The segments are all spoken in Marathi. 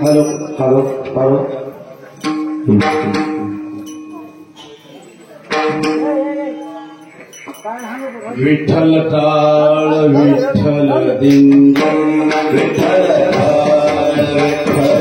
हॅलो हॅलो हॅलो विठ्ठल टाळ विठ्ठल दिंड विठ्ठल टाळ विठ्ठल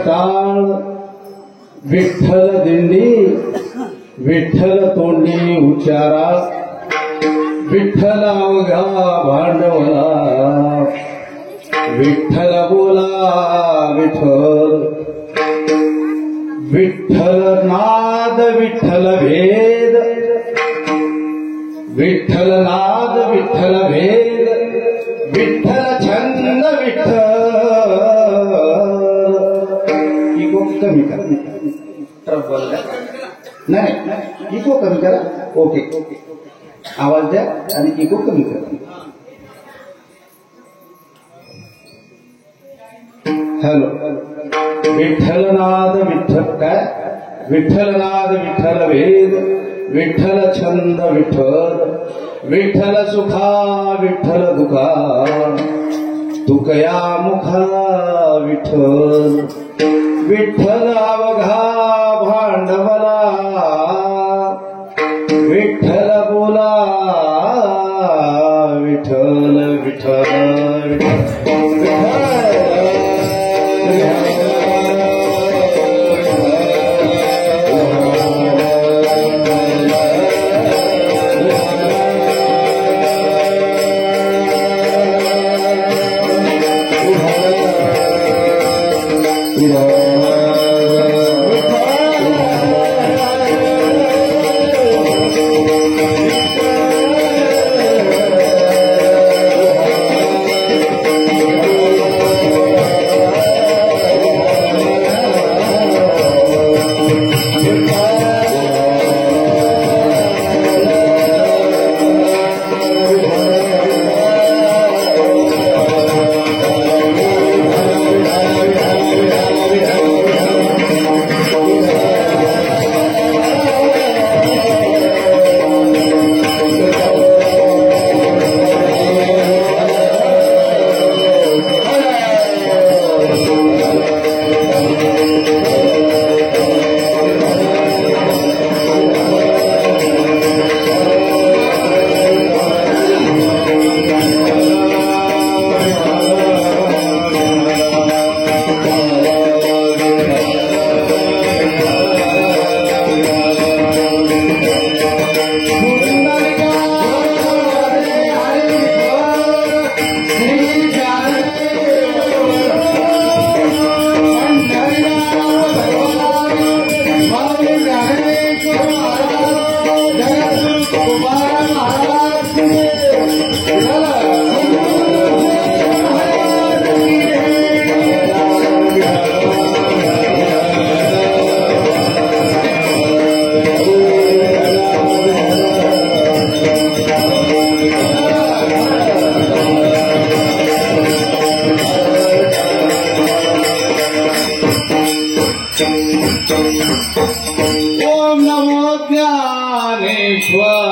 टाळ विठ्ठल दिंडी विठ्ठल तोंडी उच्चारा विठ्ठल अवघा भांडवला विठ्ठल बोला विठ्ठल विठ्ठल नाद विठ्ठल भेद विठ्ठल नाद विठ्ठल भेद विठ्ठल छंद विठ्ठल इको कमी करा नाही इको कमी करा ओके आवाज द्या आणि इको कमी करा हॅलो विठ्ठलनाद विठ्ठल काय विठ्ठलनाद विठ्ठल भेद विठ्ठल छंद विठ्ठल विठ्ठल सुखा विठ्ठल दुखा तुकया मुखा विठ्ठल विठ्ठल अवघा भांडवला विठ्ठल बोला विठ्ठल विठ्ठल ओम नमो ज्ञानेश्वरा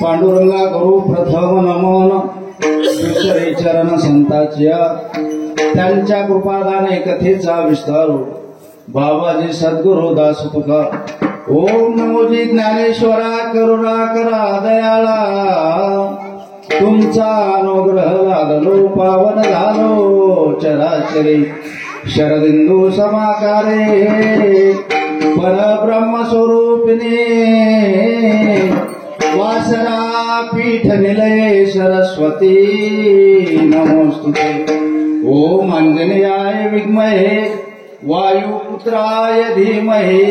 पांडुरंगा गुरु प्रथम नमन दुसरे चरण संताच्या त्यांच्या कृपादाने कथेचा विस्तार बाबाजी सद्गुरु दास तुका ओम नमोजी ज्ञानेश्वरा करुणा करा दयाळा तुमचा अनुग्रह लादलो पावन झालो चराचरी शरदिंदू समाकारे परब्रह्म स्वरूपिणे वासरा पीठ निलये सरस्वती नमोस्तुते ओम अंजनेयाय विद्महे वायुपुत्राय धीमहि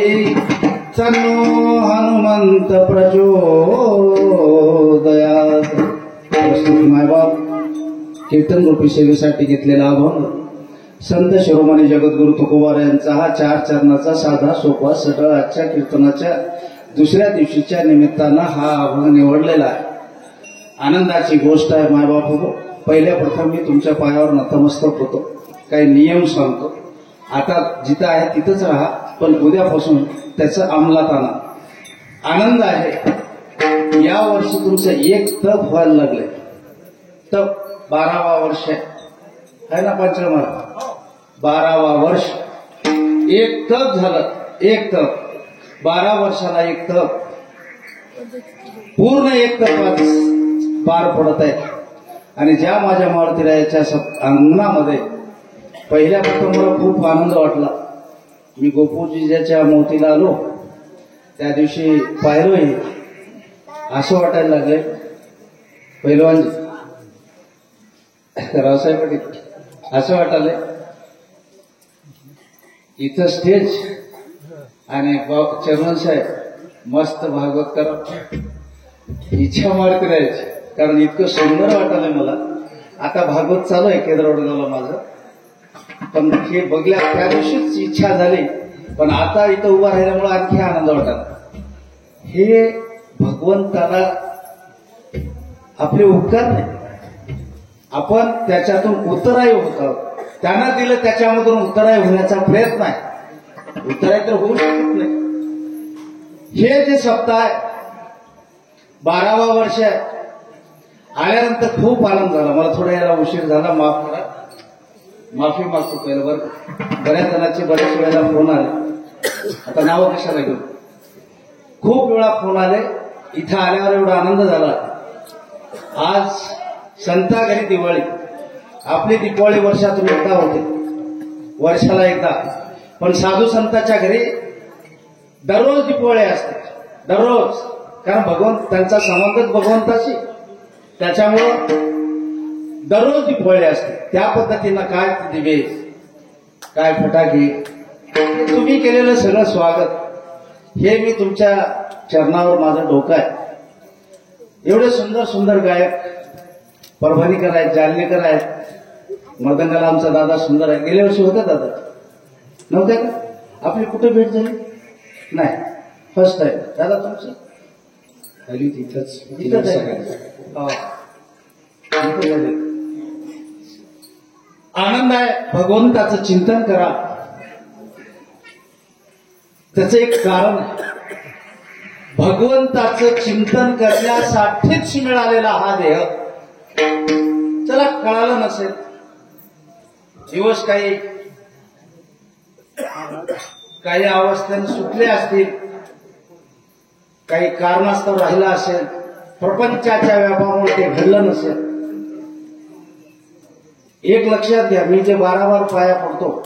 तन्नो हनुमंत प्रचोदयात्। प्रस्तुती मायबाप कीर्तन रूपी सेवेसाठी घेतलेला अभंग संत शिरोमणी जगद्गुरु तुकोबार यांचा हा 4 चरणाचा साधा सोपा सरळ आजच्या कीर्तनाच्या दुसऱ्या दिवशीच्या निमित्तानं हा अभंग निवडलेला आहे। आनंदाची गोष्ट आहे मायबाप हो, पहिल्या प्रथम मी तुमच्या पायावर नतमस्तक होतो, काही नियम सांगतो। आता जिथं आहे तिथंच राहा, पण उद्यापासून त्याचं अंमलात आणा। आनंद आहे या वर्षी तुमचं एक तप व्हायला लागले, तप 12वा वर्ष आहे ना पंचमा 12वा वर्ष एक तप झालं, एक तप 12 वर्षाला एक तप पूर्ण एक तप पार पडत आहे। आणि ज्या माझ्या मारुतीरायाच्या अंगणामध्ये पहिल्या प्रथम मला खूप आनंद वाटला। मी गोपूजीच्या मोतीला आलो त्या दिवशी पाहिलोय, असं वाटायला लागले पहिलवानजी रावसाहेब पाटील असं वाटायलंय इथं स्टेज आणि चरण साहेब मस्त भागवत करा, इच्छा मारती राहायची, कारण इतकं सुंदर वाटायलंय मला। आता भागवत चालू आहे केंद्रवडगावला माझं, पण हे बघल्या त्या दिवशीच इच्छा झाली, पण आता इथं उभा राहिल्यामुळे आणखी आनंद वाटला। हे भगवंताला आपले उपकार नाही, आपण त्याच्यातून उतराई होतो, त्यांना दिलं त्याच्यामधून उतराई होण्याचा प्रयत्न आहे, उतराई तर होऊ शकत नाही। हे जे सप्ताह आहे 12वा वर्ष आहे, आल्यानंतर खूप आनंद झाला। मला थोडा याला उशीर झाला, माफ करा, माफी मागतो पहिलं बरं। बऱ्याच जणांचे बऱ्याच वेळेला फोन आले, आता नाव कशाला घेऊ, खूप वेळा फोन आले, इथं आल्यावर एवढा आनंद झाला। आज संता घरी दिवाळी, आपली दिवाळी वर्षातून एकदा होते, वर्षाला एकदा, पण साधू संतांच्या घरी दररोज दिवाळी असते, दररोज, कारण भगवंत त्यांचा संबंधच भगवंताशी, त्याच्यामुळं दररोज दिवाळी असते। त्या पद्धतीनं काय दिवे, काय फटाके, तुम्ही केलेलं सगळं स्वागत, हे मी तुमच्या चरणावर माझं डोकं आहे। एवढे सुंदर सुंदर गायक परभणीकर आहेत, जालनेकर आहेत, मर्दंगाला आमचा दादा सुंदर आहे। गेल्या वर्षी होता दादा नव्हत्या का? आपली कुठे भेट झाली नाही, फर्स्ट टाइम दादा तुमचं तिथंच आनंद आहे। भगवंताचं चिंतन करा, त्याचं एक कारण आहे, भगवंताचं चिंतन करण्यासाठीच मिळालेला हा देह। चला कळालं नसेल, दिवस काही अवस्थेने सुटले असतील, काही कारणास्तव राहिला असेल, प्रपंचाच्या व्यापारामुळे ते घडलं नसेल। एक लक्षात घ्या, मी जे 12 पाया पडतो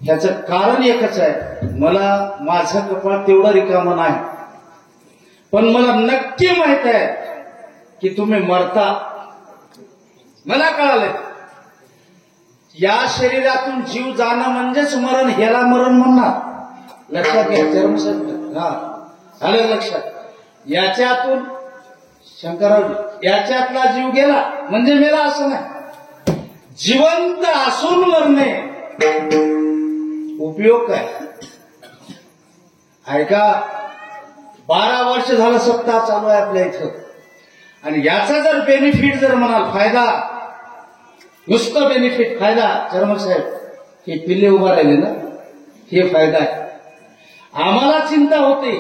ह्याचं कारण एकच आहे, मला माझं कपाळ तेवढं रिकामं नाही, पण मला नक्की माहित आहे की तुम्ही मरता। मला कळालंय या शरीरातून जीव जाणं म्हणजेच मरण, ह्याला मरण म्हणणार। लक्षात घ्या चर्मसाहेब, हा आलं लक्षात, याच्यातून शंकरराव याच्यातला जीव गेला म्हणजे मेला असं नाही, जिवंत असून मरणे उपयोग काय? ऐका, 12 वर्ष झालं सप्ताह चालू आहे आपल्या इथं, आणि याचा जर बेनिफिट जर म्हणाल फायदा, नुसतं बेनिफिट फायदा. चर्मन साहेब हे पिल्ले उभा राहिले ना, हे फायदा आहे. आम्हाला चिंता होते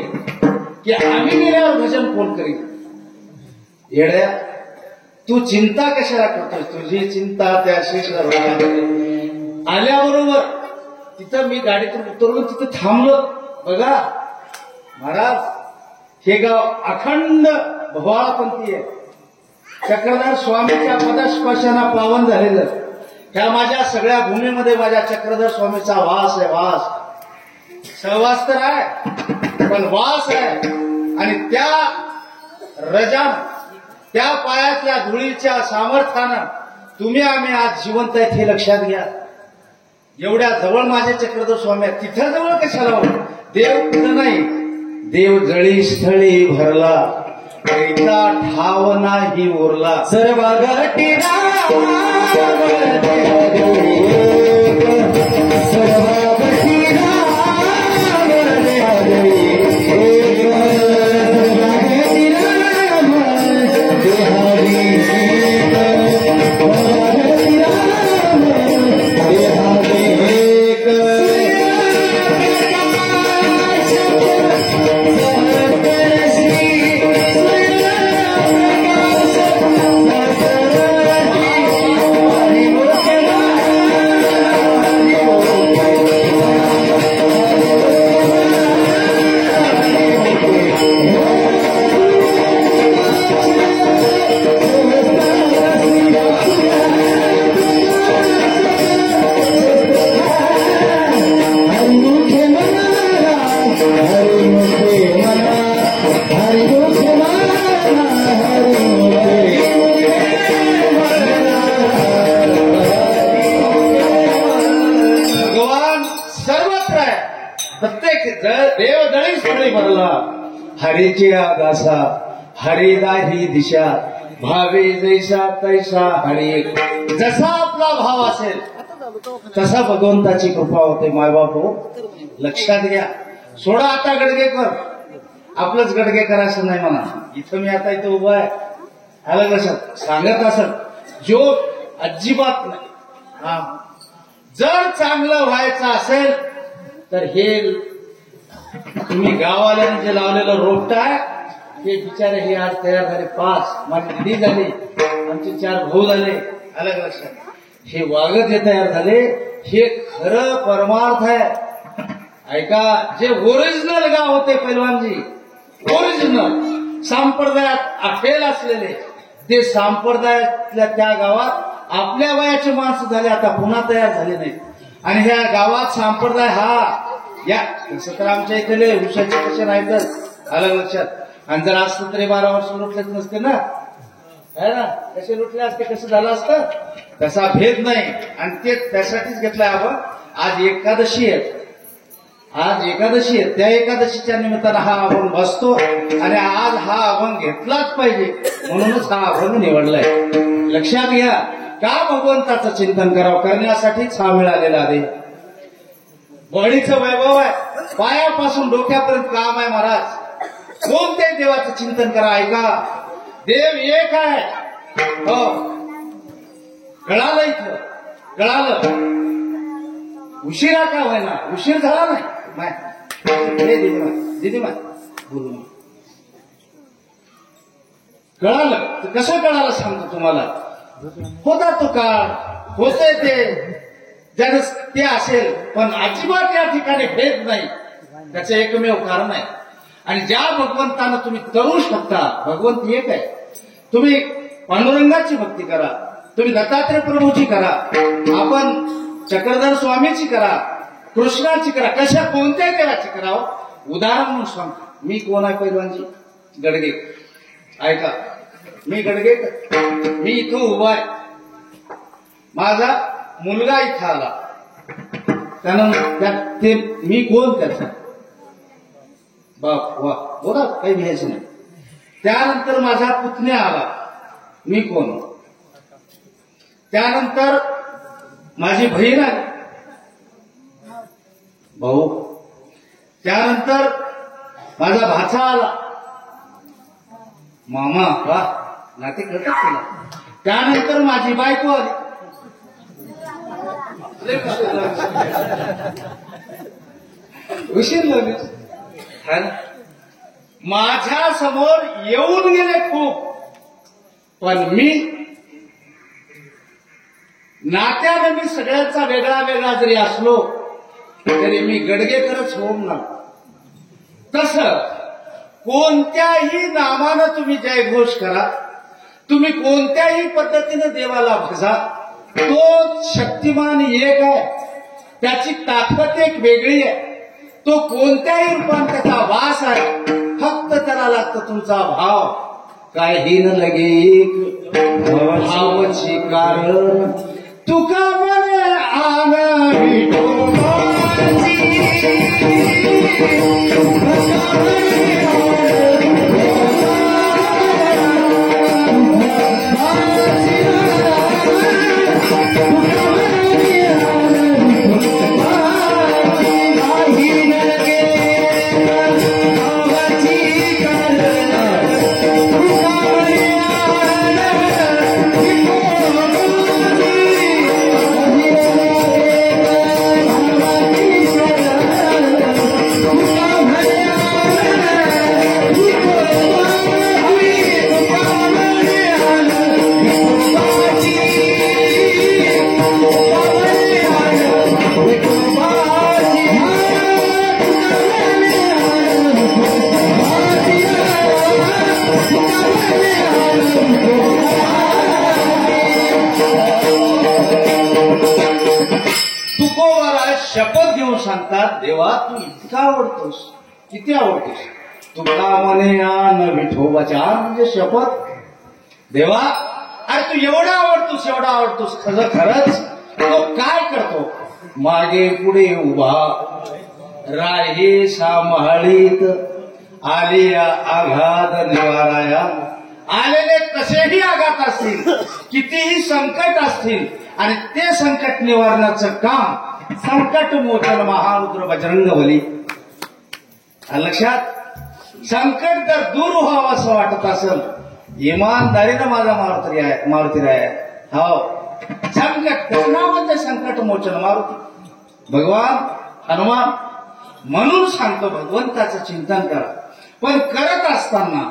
की आम्ही गेल्यावर भजन कोण करील. येड्या, तू चिंता कशाला करतोय. तुझी चिंता त्या शेषराजाकडे. आल्याबरोबर तिथं मी गाडीतून उतरलो, तिथं थांबलो. बघा महाराज, हे गाव अखंड भवाळपंथी आहे. चक्रधर स्वामीच्या पदस्पर्शाने पावन झालेलं. ह्या माझ्या सगळ्या भूमीमध्ये माझ्या चक्रधर स्वामीचा वास आहे. वास, सहवास तर आहे पण वास आहे. आणि त्या रजान, त्या पायातल्या धुळीच्या सामर्थ्यानं तुम्ही आम्ही आज जिवंत आहेत हे लक्षात घ्या. एवढ्या जवळ माझे चक्रधर स्वामी आहेत. तिथं जवळ कशाला हो? देव तिथं नाही, देव जळी स्थळी भरला, कैता ठाव नाही उरला. सर्वगती देव जळी स्थळी भरला. हरीची दासा हरीला ही दिशा, भावे जैसा तैसा हरी. जसा आपला भाव असेल तसा भगवंताची कृपा होते. मायबाप हो, लक्षात घ्या. सोडा आता गडगेकर, आपलंच गडगेकर असं नाही म्हणा. इथं मी आता इथं उभा आहे, आलं लक्षात. सांगत असत जो अजिबात नाही. हा, जर चांगलं व्हायचं असेल तर हे तुम्ही गाववाल्याने जे लावलेलं रोपट आहे हे बिचारे हे आज तयार झाले. 5 माझी दिदी झाली, आमचे 4 भाऊ झाले. अलग लक्षात. हे वागत हे तयार झाले. हे खरं परमार्थ आहे. ऐका, जे ओरिजिनल गाव होते पैलवानजी, ओरिजिनल संप्रदायात अखेल असलेले, ते संप्रदायातल्या त्या गावात आपल्या वयाचे माणसं झाले, आता पुन्हा तयार झाले नाही. आणि ह्या गावात संप्रदाय हा या तसं तर आमच्या इथे वृक्षाचे कसे नाहीतच. आलं लक्षात. आणि जर असतं तरी 12 वर्ष लुटलेच नसते ना, है ना. कसे लुटले असते, कसं झालं असतं. तसा भेद नाही. आणि ते त्यासाठीच घेतलाय आपण. आज एकादशी आहे, आज एकादशी आहे. त्या एकादशीच्या निमित्तानं हा अभंग बसतो. आणि आज हा अभंग घेतलाच पाहिजे म्हणूनच हा अभंग निवडलाय. लक्षात घ्या. का भगवंताचं चिंतन करावं, करण्यासाठीच हा मिळालेला आहे. बॉडीचं वैभव आहे, पायापासून डोक्यापर्यंत काम आहे महाराज. कोणत्याही देवाचं चिंतन करा. ऐका, देव एक आहे. हो, कळालं इथं, कळालं. उशिरा का व्हायला, उशीर झाला नाही. दिदी माय बोलू, कळालं तर कसं कळालं सांगतो तुम्हाला. होता तो काळ, होते ते ज्यानं ते असेल, पण अजिबात या ठिकाणी भेद नाही. त्याचं एकमेव कारण आहे. आणि ज्या भगवंतानं तुम्ही करू शकता, भगवंत एक आहे. तुम्ही पांडुरंगाची भक्ती करा, तुम्ही दत्तात्रय प्रभूची करा, आपण चक्रधर स्वामीची करा, कृष्णाची करा, कशा कोणत्याही देवाची करावं. उदाहरण म्हणून सांगतो. मी कोण आहे पैलवानजी? गडगे. ऐका, मी गडगे, मी इथं उभा आहे. माझा मुलगा इथं आला, त्यानं ते मी कोण त्याचा बाप वा बोला, काही घ्यायचं नाही. त्यानंतर माझा पुतण्या आला, मी कोण. त्यानंतर माझी बहीण आली, भाऊ. त्यानंतर माझा भाचा आला, मामा. वा, नाते कळतात तुला. त्यानंतर माझी बायको आली, लय उशीर लागेल. माझ्या समोर येऊन गेले खूप, पण मी नात्याने मी सगळ्यांचा वेगळा वेगळा जरी असलो तरी मी गडगेकरच होऊन ना. तस कोणत्याही नावानं तुम्ही जयघोष करा, तुम्ही कोणत्याही पद्धतीनं देवाला भजा, तो शक्तिमान एक आहे, त्याची ताकद एक वेगळी आहे. तो कोणत्याही रूपात त्याचा वास आहे, फक्त त्याला लागतं तुमचा भाव. काही न लगे भावची कारण तुका म्हणे आना विठोबाची. शपथ घेऊन सांगतात, देवा तू इतका आवडतोस, किती आवडतोस. तुला म्हणे आन विठोबाच्या म्हणजे शपथ. देवा अरे तू एवढा आवडतोस खरंच. तो काय करतो, मागे पुढे उभा राहे सांभाळीत, आलिया आघात निवाराया. आलेले कसेही आघात असतील, कितीही संकट असतील, आणि ते संकट निवारण्याचं काम संकट मोचन महारुद्र बजरंगबली. लक्षात, संकट जर दूर व्हावं असं वाटत असेल, इमानदारीनं माझा मारुती आहे. हो, संकट नाव म्हणजे संकट मोचन मारुती भगवान हनुमान. म्हणून सांगतो भगवंताचं चिंतन करा, पण करत असताना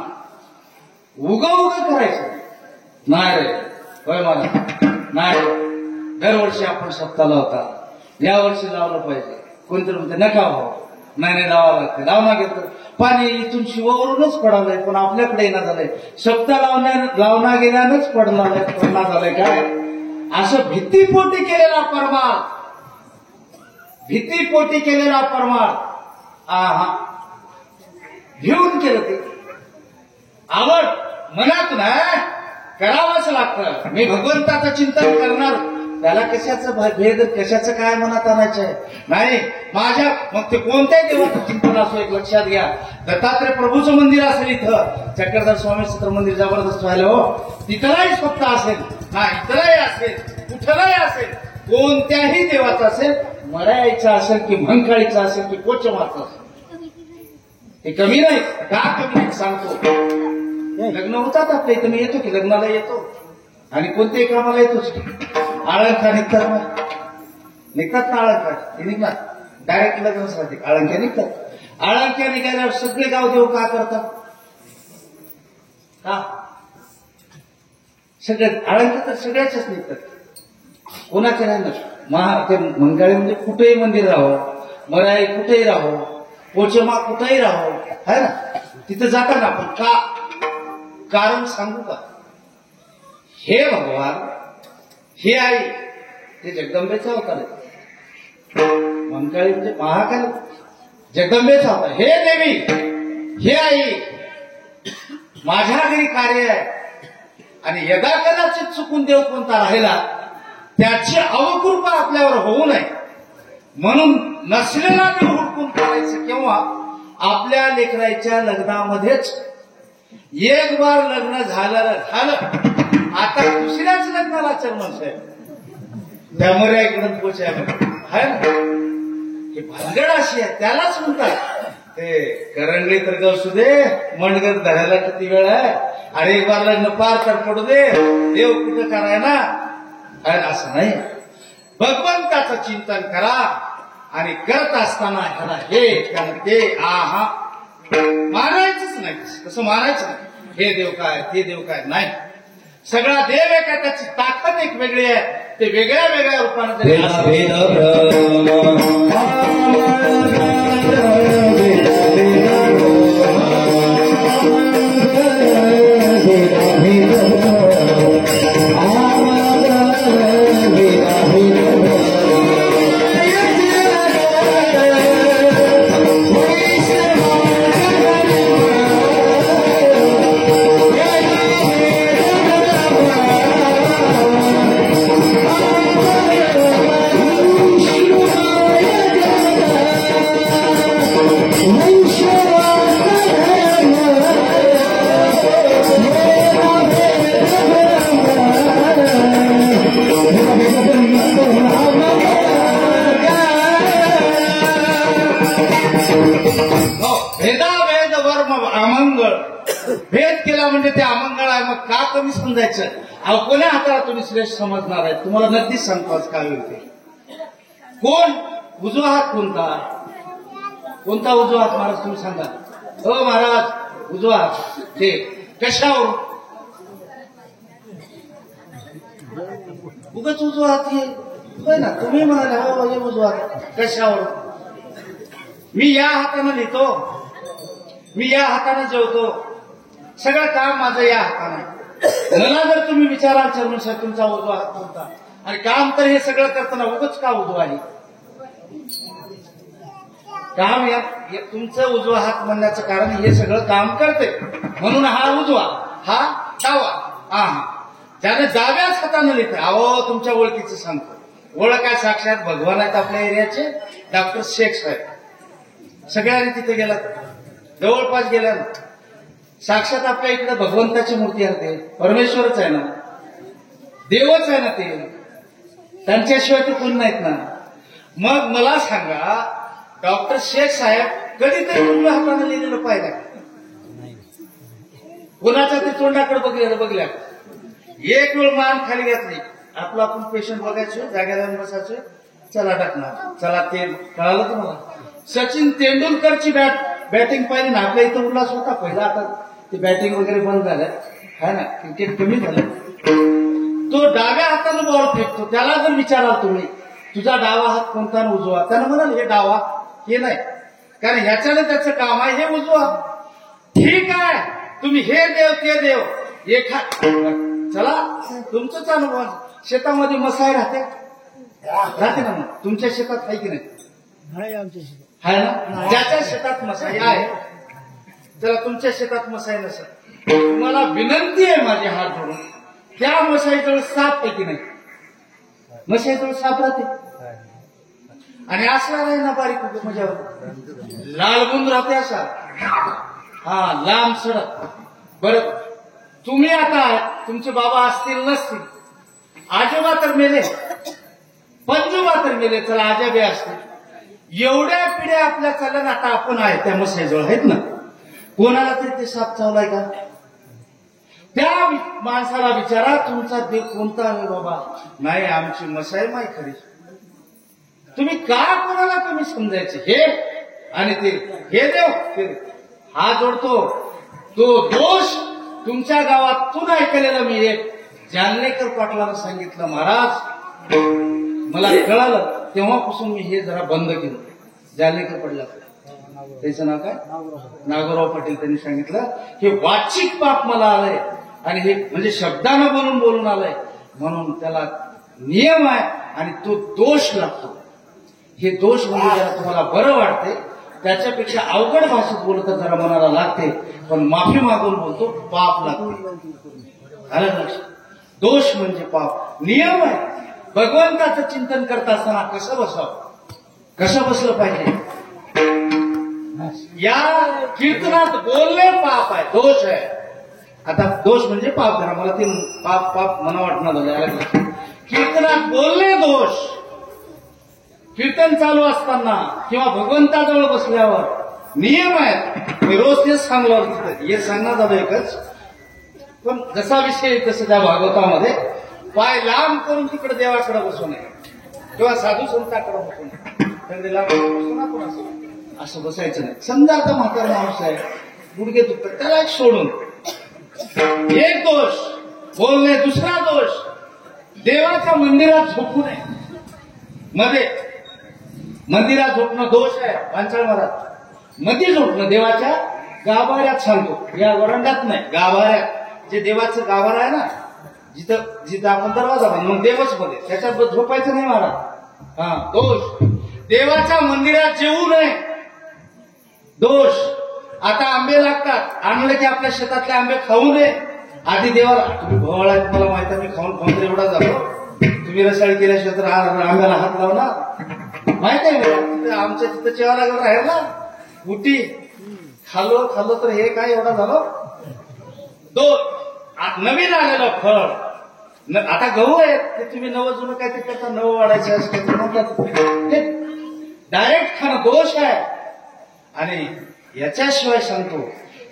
उग करायचं नाही रे. होय मला नाही. दरवर्षी आपण सप्ताह लावता, या वर्षी लावलं पाहिजे. कोणतरी म्हणते नका भाऊ, नाही लावावं लागतं. लावणार घेतो पाणी इथून शिवावरूनच पडालंय, पण आपल्याकडे येणं झालंय. सप्ताह लावण्या गेल्यानंच पडणार झालंय. काय असं भीतीपोटी केलेला परमार्थ घेऊन केलं ते आवड मनातून करावंच लागतं. मी भगवंताचं चिंतन करणार, त्याला कशाचं भेद, कशाचं काय मनात आणायचं आहे नाही. माझ्या मग ते कोणत्याही देवाचं चिंतन असो, एक लक्षात घ्या. दत्तात्रय प्रभूचं मंदिर असेल, इथं चक्रधर स्वामी चित्र मंदिर जबरदस्त व्हायला हो, तिथलाही स्वतः असेल ना, इथलाही असेल, कुठलाही असेल, कोणत्याही देवाचं असेल, मरायचं असेल की म्हंकाळीचं असेल की कोचमाचं असेल, हे कमी नाही. का कमी नाही सांगतो. लग्न होतात आपल्या इथं, मी येतो की लग्नाला येतो, आणि कोणत्याही कामाला येतोच की. आळंख्या निघतात ना, आळंख्या ते निघतात डायरेक्ट लग्नच राहते. आळंख्या निघतात. आळंख्या निघाल्यावर सगळे गाव देव का करतात, का सगळे आळंख्या तर सगळ्याच्याच निघतात, कोणाच्या नाही. ते मंगाळी म्हणजे कुठेही मंदिर राहो, मराई कुठेही राहो, पोचमा कुठेही राहो, है ना, तिथं जाता ना. आपण का कारण सांगू का. हे भगवान, हे आई, ते जगदंबेचा अवतार आहे. मंकाळी म्हणजे महाकाल, जगदंबेचा अवतार. हे देवी, हे आई, माझ्या घरी कार्य आहे, आणि यदा कदाचित चुकून देव कोणता राहिला, त्याची अवकृपा आपल्यावर होऊ नये म्हणून नसलेला देव हुडकून काढायचं. केव्हा आपल्या लेकराच्या लग्नामध्येच. एक बार लग्न झालं, आता दुसऱ्याच लग्नाला चर्मन साहेब, त्यामुळे इकडून पोचायला आहे ना. हे भानगड अशी आहे, त्यालाच म्हणतात ते करंगळी तर गवसू दे, मंडगत धरायला किती वेळ आहे. अरे एक बार लग्न पार तर पडू दे, देव कुठं कराय ना, असं नाही. भगवंताचं चिंतन करा आणि करत असताना ह्याला हे कारण ते आहा मानायचंच नाही. तसं मानायचं नाही. हे देव काय ते देव काय नाही. सगळा देव एक आहे, त्याची ताकद एक वेगळी आहे. ते वेगळ्या वेगळ्या रूपाने भेदाभेद वर्म अमंगळ. भेद केला म्हणजे ते अमंगळ आहे. मग का कमी समजायचं? अहो कोण्या हाताला तुम्ही श्रेष्ठ समजणार आहे? तुम्हाला नक्कीच सांगतो आज काय होते. कोण उजवा हात कोणता? कोणता उजवा हात महाराज तुम्ही सांगा. हो महाराज उजवा हात ते कशावर? उगाच उजवा हात हे ना तुम्ही म्हणाले हो हे उजवा हात कशावर? मी या हाताने लिहितो, मी या हाताने जेवतो, सगळं काम माझं या हाताने. मला जर तुम्ही विचाराल चरण साहेब तुमचा उजवा हात कोणता आणि काम तर हे सगळं करताना उगाच का उजवा आहे? काम या तुमचं उजवा हात म्हणण्याचं कारण हे सगळं काम करते म्हणून हा उजवा हा डावा. हा ज्याने डाव्याच हाताने लिहिते. अहो तुमच्या ओळखीचं सांगतो. ओळख काय? साक्षात भगवान आहेत आपल्या एरियाचे डॉक्टर शेख साहेब. सगळ्यांनी तिथे गेला, जवळपास गेला. साक्षात आपल्या इकडे भगवंताची मूर्ती आहे. ते परमेश्वरच आहे ना, देवच आहे ना ते. त्यांच्याशिवाय ते कोण नाहीत ना. मग मला सांगा डॉक्टर शेख साहेब कधीतरी उजव्या हाताने लिहिलेलं पाहिलं? कोणाच्या ते तोंडाकडे बघल्या एक वेळ मान खाली घातली. आपलं आपण पेशंट बघायचो, जागेला बसायचो, चला टाकणार चला. ते कळालं तुम्हाला? सचिन तेंडुलकरची बॅटिंग पाहिली ना. आपल्या इथं उल्हास होता पहिला. आता ते बॅटिंग वगैरे बंद झालं है ना, क्रिकेट कमी झालं. तो डाव्या हाताने बॉल फेकतो. त्याला जर विचाराल तुम्ही तुझा डावा हात कोणता आणि उजवा, त्यानं म्हणाल हे डावा. हे नाही, कारण ह्याच्यानं त्याचं काम आहे हे उजवा. ठीक आहे तुम्ही हे देव ते देव चला तुमचंच अनुभव. शेतामध्ये मसाई राहते ना. मग तुमच्या शेतात आहे की नाही? आहे ना. ज्याच्या शेतात मसाई आहे त्याला तुमच्या शेतात मसाई नसेल. तुम्हाला विनंती आहे माझी हात जोडून, त्या मसाईजवळ साप आहे की नाही? मसाईजवळ साप राहते आणि असला नाही ना बारीक म्हणजे लालबुंद राहते असा. हा लांब सडक. बरं तुम्ही आता तुमचे बाबा असतील नसतील, आजोबा तर मेले, पंजोबा तर मेले, चला आजोबे असतील. एवढ्या पिढ्या आपल्या चालल्या आता आपण आहे त्या मसाईजवळ आहेत ना. कोणाला तरी ते साप चावलाय का? त्या माणसाला विचारा तुमचा देव कोणता आहे बाबा? नाही आमची मसाई माय खरी. तुम्ही का कोणाला कमी समजायचे? हे आणि ते हे देव ते हा जोडतो. तो दोष तुमच्या गावातून ऐकलेला मी एक जालनेकर पाटलांना सांगितलं. महाराज मला कळालं तेव्हापासून मी हे जरा बंद केलं. जालनेकर पाटला त्याचं नाव काय? नागोराव पाटील. त्यांनी सांगितलं हे वाचिक पाप मला आलंय आणि हे म्हणजे शब्दानं बोलून आलंय म्हणून त्याला नियम आहे आणि तो दोष लागतो. हे दोष म्हणजे जरा तुम्हाला बरं वाटते, त्याच्यापेक्षा अवघड भाषेत बोलत जरा मनाला लागते, पण माफी मागून बोलतो पाप लागते. आलं लक्षात? दोष म्हणजे पाप. नियम आहे. भगवंताचं चिंतन करत असताना कसं बसावं, कसं बसलं पाहिजे. या कीर्तनात बोलणे पाप आहे, दोष आहे. आता दोष म्हणजे पाप करा. मला ते पाप म्हणा वाटणार झालं. कीर्तनात बोलणे दोष. कीर्तन चालू असताना किंवा भगवंताजवळ बसल्यावर नियम आहेत. मी रोज तेच सांगलं तिथं. हे सांगण्यात आलं एकच, पण जसा विषय तसं त्या भागवतामध्ये पाय लांब करून तिकडे देवाकडे बसू नये. किंवा साधू संतांकडे बसून त्याला बसून आपण असं बसायचं नाही. समजा आता म्हातारा माणूस आहे, गुडघे दुखतात, त्याला एक सोडून एक दोष बोलणे, दुसरा दोष देवाच्या मंदिरात झोपू नये. मध्ये मंदिरात झोपणं दोष आहे. पांचाळ महाराज मध्ये झोपणं देवाच्या गाभाऱ्यात सांगतो, या वरंडात नाही, गाभाऱ्यात. जे देवाचं गाभार आहे ना, जिथं जिथं आपण दरवाजा बांधून देवच मध्ये, त्याच्यात झोपायचं नाही महाराज. हा दोष. देवाच्या मंदिरात जेवू नये, दोष. आता आंबे लागतात, आणले की आपल्या शेतातले आंबे खाऊ नये. आधी देवाला, तुम्ही भोवळा मला माहित आहे, मी खाऊन खाऊन एवढा झालो, तुम्ही रसाळी केल्याशिवाय तर आंब्याला हात लावणार, माहित आहे मला. आमच्या तिथं जेवायला गेलं राहील ना, उटी खाल्लो खाल्लो तर हे काय एवढा झालो. नवीन आलेलं फळ, आता गहू आहेत ते तुम्ही नवं जुनं काय ते करता, नवं वाढायचं असं डायरेक्ट खाणं दोष आहे. आणि याच्याशिवाय सांगतो,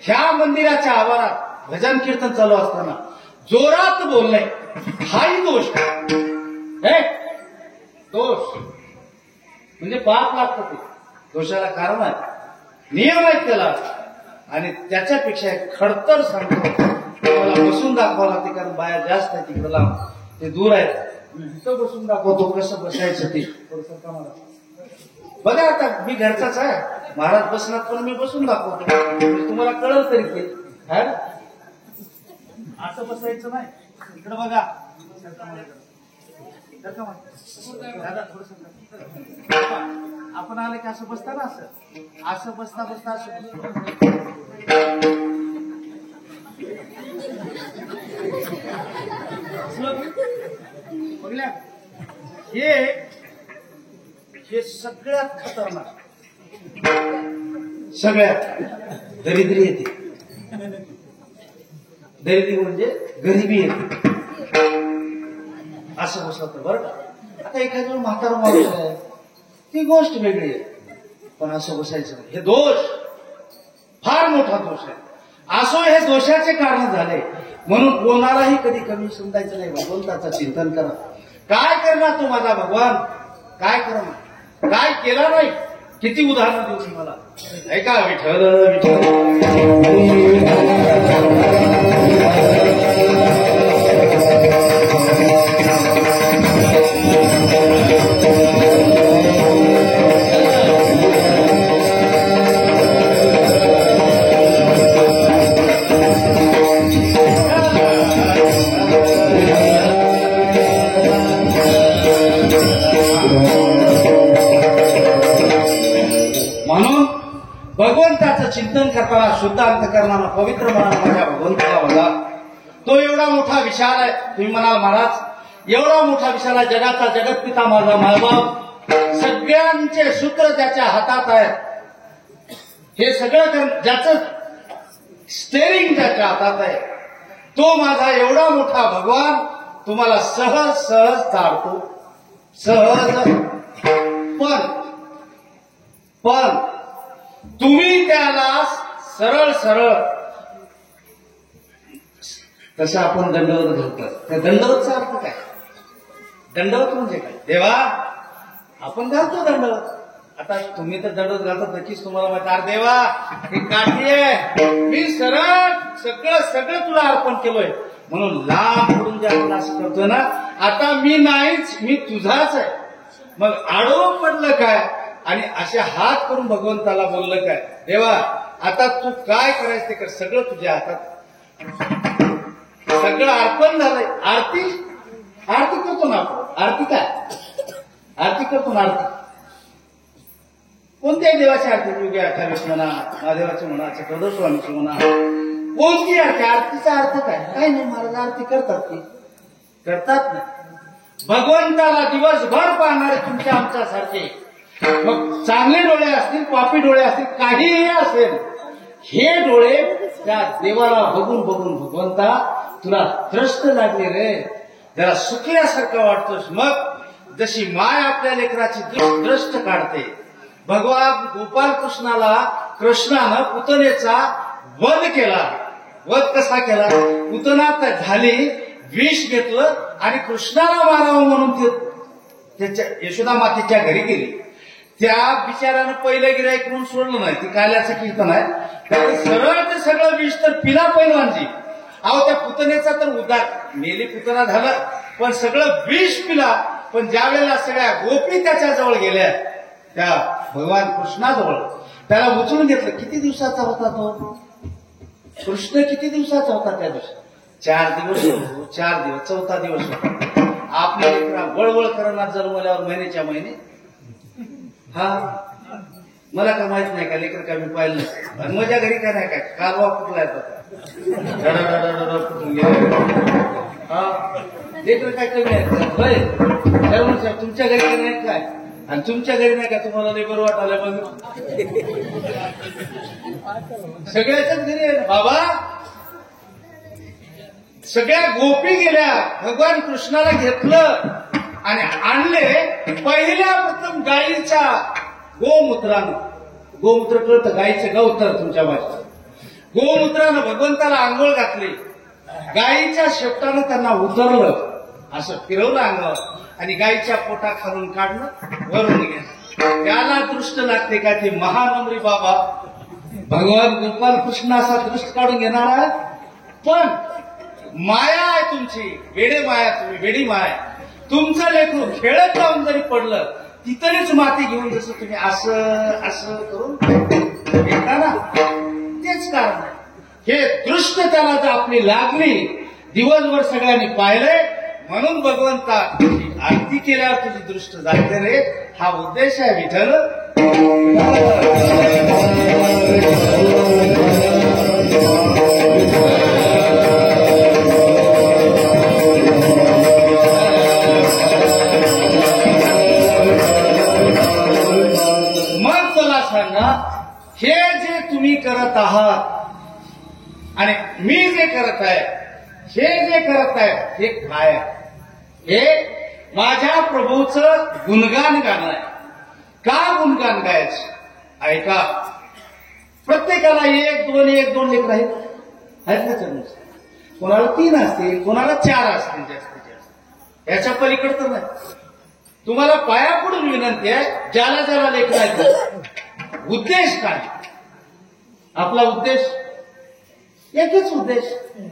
ह्या मंदिराच्या आवारात भजन कीर्तन चालू असताना जोरात बोलणे हाही दोष आहे. दोष म्हणजे पाप लागतं, ते दोषाला कारण आहे, नियम आहेत त्याला. आणि त्याच्यापेक्षा एक खडतर सांगतो, मला बसून दाखवावं लागते, कारण बाहेर जास्त आहे तिकडे लांब, ते दूर आहेत. इथं बसून दाखवतो कसं बसायचं ते. बघा आता मी घरचाच आहे, महाराज बसणार पण मी बसून दाखवतो, तुम्हाला कळलं तरी ते. असं बसायचं नाही. इकडे बघा, आपण आलं की असं बसता ना, असं बसता बसता असं बघल्या. हे सगळ्यात खतरनाक, सगळ्यात दरिद्री येते. दरिद्री म्हणजे गरिबी येते. असं बसवतं बरं का. आता एखाद्या म्हातारा माणूस आहे, ती गोष्ट वेगळी आहे, पण असं बसायचं नाही. हे दोष, फार मोठा दोष आहे. असो हे दोषाचे कारण झाले म्हणून कोणालाही कधी कमी समजायचं नाही. भगवंताचं चिंतन करा. काय करणार तो माझा भगवान, काय करणार, काय केला नाही. किती उदाहरणं देऊ तुम्हाला, ऐका. विठ्ठल भगवंताचं चिंतन करताना शुद्ध अंतकरणानं पवित्र मनानं माझ्या भगवंताला बघा. तो एवढा मोठा विशाल आहे. तुम्ही म्हणाल महाराज एवढा मोठा विशाल आहे, जगाचा जगतपिता माझा मायबाप, सगळ्यांचे सूत्र त्याच्या हातात आहे. हे सगळं ज्याचं स्टेरिंग त्याच्या हातात आहे, तो माझा एवढा मोठा भगवान तुम्हाला सहज सहज चालतो, सहज. पण तुम्ही त्याला सरळ सरळ, तसं आपण दंडवत घालतात. त्या दंडवतचा अर्थ काय? दंडवत म्हणजे काय? देवा आपण घालतो दंडवत. आता तुम्ही तर दंडवत घालतात, नक्कीच तुम्हाला माहिती. अरे देवा ही काठी आहे, मी सरळ सगळं तुला अर्पण केलोय म्हणून लांब पडून जे आपण असं करतोय ना, आता मी नाहीच, मी तुझाच आहे. मग आडवं पडलं काय आणि असे हात करून भगवंताला बोललं काय, देवा आता तू काय करायचं ते कर, सगळं तुझ्या हातात, सगळं अर्पण झालंय. आरती करतो ना आपण. आरती काय? आरती करतो ना. आरती कोणत्याही देवाची आरती, योगी 28 म्हणा, महादेवाची म्हणा, चक्रधरस्वामीची म्हणा, कोणती आरती. आरतीचा अर्थ काय? काय नाही महाराज, आरती करतात की करतात नाही. भगवंताला दिवसभर पाहणारे तुमच्या आमच्यासारखे, मग चांगले डोळे असतील, पापी डोळे असतील, काहीही असेल, हे डोळे त्या देवाला बघून बघून भगवंता तुला द्रष्ट लागले रे, जरा सुखल्यासारखं वाटतोस. मग जशी माय आपल्या लेकराची द्रष्ट काढते, भगवान गोपाल कृष्णानं पुतनेचा वध केला. वध कसा केला? पुतना झाली, विष घेतलं आणि कृष्णाला मारावं म्हणून ते त्याच्या यशोदा मातेच्या घरी गेली. त्या बिचारानं पहिलं गिराईक म्हणून सोडलं नाही. ती काल्याचं कीर्तन आहे. त्याने सरळ ते सगळं विष तर पिला पैलवानजी. अहो त्या पुतण्याचा तर उद्धार, मेली पुतना झालं पण सगळं विष पिला. पण ज्या वेळेला सगळ्या गोपी त्याच्या जवळ गेल्या, त्या भगवान कृष्णाजवळ, त्याला उचलून घेतलं. किती दिवसाचा होता तो कृष्ण? किती दिवसाचा होता त्या दिवशी? 4 दिवस. 4 दिवस, 4था दिवस होता. आपल्या लेकरा वळवळ करणार जन्मल्यावर महिन्याच्या महिने. हा मला काय माहित नाही का लेकर काय मी पाहिलं नाही. आणि माझ्या घरी काय नाही काय कालवा कुठला कुठून गेला. हा लेकर काय कमी आहेत का? तुमच्या घरी काय नाही काय? आणि तुमच्या घरी नाही का तुम्हाला लेबर वाटायला बघ. सगळ्याच्याच घरी आहे बाबा. सगळ्या गोपी गेल्या, भगवान कृष्णाला घेतलं आणि आणले पहिल्या प्रथम गायीच्या गोमूत्रानं. गोमूत्र कळतं, गायीचं गवतर तुमच्या भाषेत. गोमूत्रानं भगवंताला आंघोळ घातली. गायीच्या शेपटानं त्यांना उतरलं, असं फिरवलं अंगावर आणि गायीच्या पोटा खालून काढलं, वरून गेलं. त्याला दृष्ट लागते का ते महानमरी बाबा भगवान गोपाल कृष्ण असा दृष्ट काढून घेणारा. पण माया आहे तुमची, वेडे माया, तुम्ही वेडी माया. तुमचं लेकरू खेळत जाऊन जरी पडलं तिथेच माती घेऊन जसं तुम्ही असं असं करून घेता ना, तेच कारण आहे. हे दृष्ट त्याला जर आपली लागली, दिवसभर सगळ्यांनी पाहिलंय म्हणून भगवंता आरती केल्यावर तुझी दृष्ट जाते रे. हा उद्देश आहे विठ्ठल. मग मला सांगा, हे जे तुम्ही करत आहात आणि मी जे करत आहे, हे जे करत आहे हे काय आहे? हे माझ्या प्रभूचं गुणगान गाणं आहे. का गुणगान गायचं? ऐका, प्रत्येकाला 1-2 लेकर आहेत ना चरण. कोणाला 3 असतील, कोणाला 4 असतील जास्तीत जास्त. याच्या पलीकडे तर नाही. तुम्हाला पाया पडून विनंती आहे, ज्याला ज्याला लेकर आहेत, उद्देश काय? आपला उद्देश एकच उद्देश,